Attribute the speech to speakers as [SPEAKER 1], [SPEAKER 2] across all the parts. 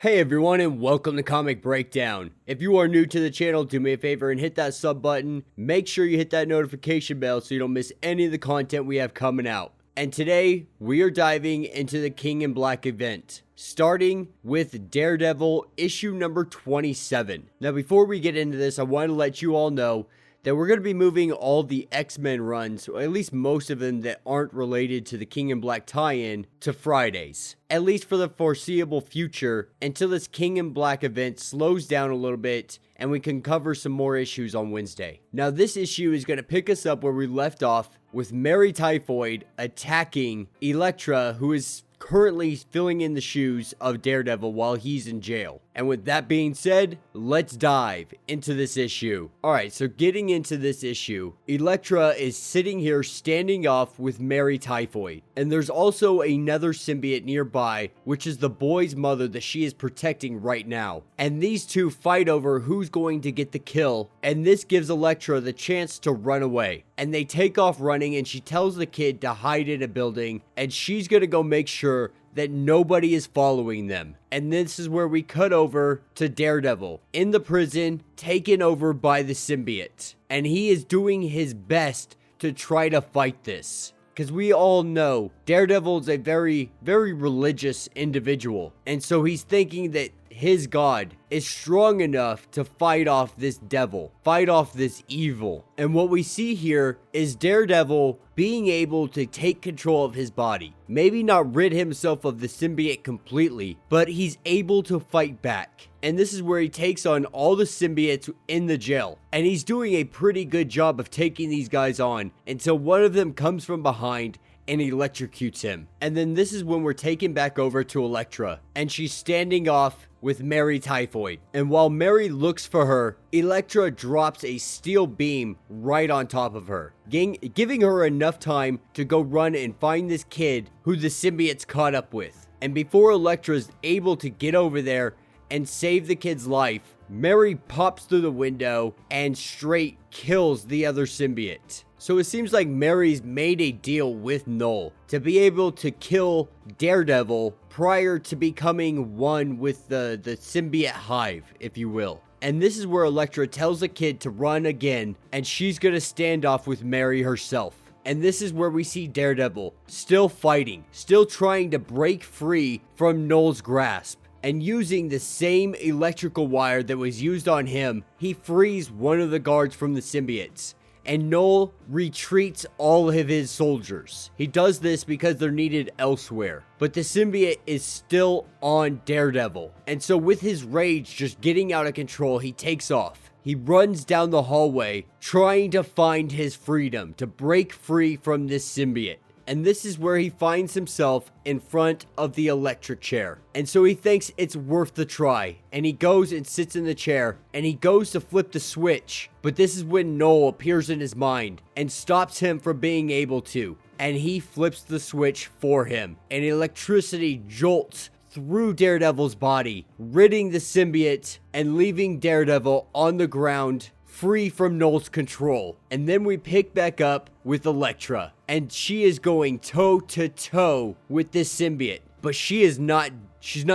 [SPEAKER 1] Hey everyone, and welcome to Comic Breakdown. If you are new to the channel, do me a favor and hit that sub button. Make sure you hit that notification bell so you don't miss any of the content we have coming out. And today, we are diving into the King in Black event, starting with Daredevil issue number 27. Now before we get into this, I want to let you all know that we're going to be moving all the X-Men runs, or at least most of them that aren't related to the King in Black tie-in, to Fridays. At least for the foreseeable future, until this King in Black event slows down a little bit and we can cover some more issues on Wednesday. Now this issue is going to pick us up where we left off with Mary Typhoid attacking Elektra, who is currently filling in the shoes of Daredevil while he's in jail. And with that being said, let's dive into this issue. Alright, so getting into this issue, Elektra is sitting here standing off with Mary Typhoid. And there's also another symbiote nearby, which is the boy's mother that she is protecting right now. And these two fight over who's going to get the kill, and this gives Elektra the chance to run away. And they take off running, and she tells the kid to hide in a building, and she's gonna go make sure that nobody is following them. And this is where we cut over to Daredevil in the prison, taken over by the symbiote. And he is doing his best to try to fight this, because we all know Daredevil is a very religious individual. And so he's thinking that his God is strong enough to fight off this devil, fight off this evil. And what we see here is Daredevil being able to take control of his body. Maybe not rid himself of the symbiote completely, but he's able to fight back. And this is where he takes on all the symbiotes in the jail. And he's doing a pretty good job of taking these guys on until one of them comes from behind and electrocutes him. And then this is when we're taken back over to Elektra, and she's standing off with Mary Typhoid. And while Mary looks for her, Elektra drops a steel beam right on top of her, giving her enough time to go run and find this kid who the symbiote's caught up with. And before Elektra's able to get over there and save the kid's life, Mary pops through the window and straight kills the other symbiote. So it seems like Mary's made a deal with Knull to be able to kill Daredevil prior to becoming one with the symbiote hive, if you will. And this is where Elektra tells the kid to run again, and she's gonna stand off with Mary herself. And this is where we see Daredevil still fighting, still trying to break free from Knull's grasp. And using the same electrical wire that was used on him, he frees one of the guards from the symbiotes. And Knull retreats all of his soldiers. He does this because they're needed elsewhere. But the symbiote is still on Daredevil. And so with his rage just getting out of control, he takes off. He runs down the hallway, trying to find his freedom, to break free from this symbiote. And this is where he finds himself in front of the electric chair. And so he thinks it's worth the try. And he goes and sits in the chair. And he goes to flip the switch. But this is when Knull appears in his mind and stops him from being able to. And he flips the switch for him. And electricity jolts through Daredevil's body, ridding the symbiote and leaving Daredevil on the ground, free from Knull's control. And then we pick back up with Elektra, and she is going toe to toe with this symbiote, but she's not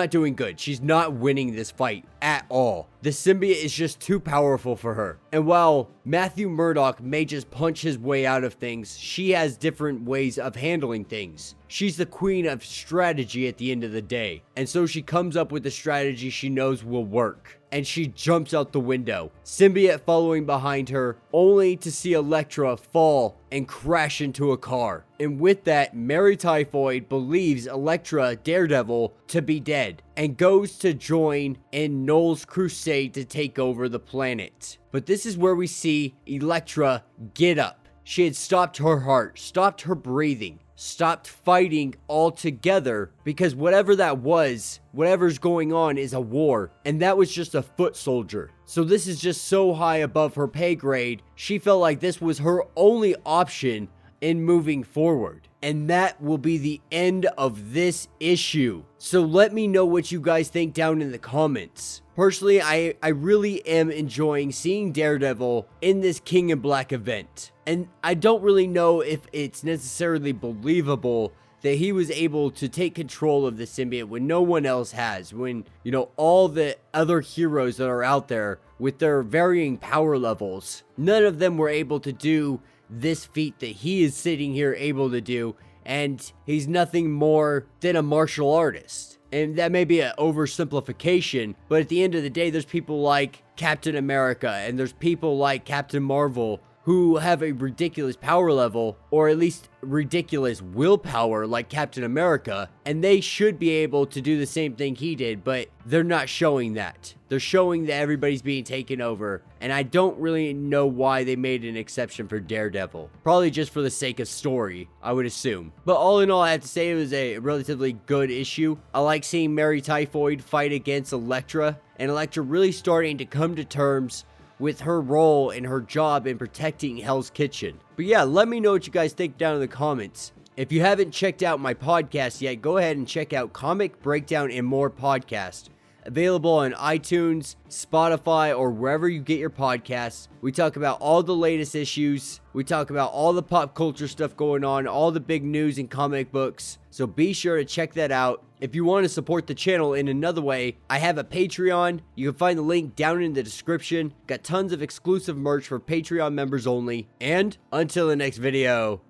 [SPEAKER 1] doing good. She's not winning this fight at all. The symbiote is just too powerful for her. And while Matthew Murdock may just punch his way out of things, she has different ways of handling things. She's the queen of strategy at the end of the day. And so she comes up with a strategy she knows will work. And she jumps out the window, symbiote following behind her, only to see Elektra fall and crash into a car. And with that, Mary Typhoid believes Elektra, Daredevil, to be dead, and goes to join in Knull's crusade to take over the planet. But this is where we see Elektra get up. She had stopped her heart, stopped her breathing, stopped fighting altogether, because whatever that was, whatever's going on is a war, and that was just a foot soldier. So this is just so high above her pay grade, she felt like this was her only option in moving forward. And that will be the end of this issue. So let me know what you guys think down in the comments. Personally, I really am enjoying seeing Daredevil in this King in Black event. And I don't really know if it's necessarily believable that he was able to take control of the symbiote when no one else has. When, you know, all the other heroes that are out there with their varying power levels, none of them were able to do this feat that he is sitting here able to do. And he's nothing more than a martial artist. And that may be an oversimplification, but at the end of the day, there's people like Captain America and there's people like Captain Marvel who have a ridiculous power level, or at least ridiculous willpower like Captain America, and they should be able to do the same thing he did, but they're not showing that. They're showing that everybody's being taken over, and I don't really know why they made an exception for Daredevil. Probably just for the sake of story, I would assume. But all in all, I have to say it was a relatively good issue. I like seeing Mary Typhoid fight against Elektra, and Elektra really starting to come to terms with her role and her job in protecting Hell's Kitchen. But yeah, let me know what you guys think down in the comments. If you haven't checked out my podcast yet, go ahead and check out Comic Breakdown and More Podcast. Available on iTunes, Spotify, or wherever you get your podcasts. We talk about all the latest issues. We talk about all the pop culture stuff going on, all the big news in comic books. So be sure to check that out. If you want to support the channel in another way, I have a Patreon. You can find the link down in the description. Got tons of exclusive merch for Patreon members only. And until the next video,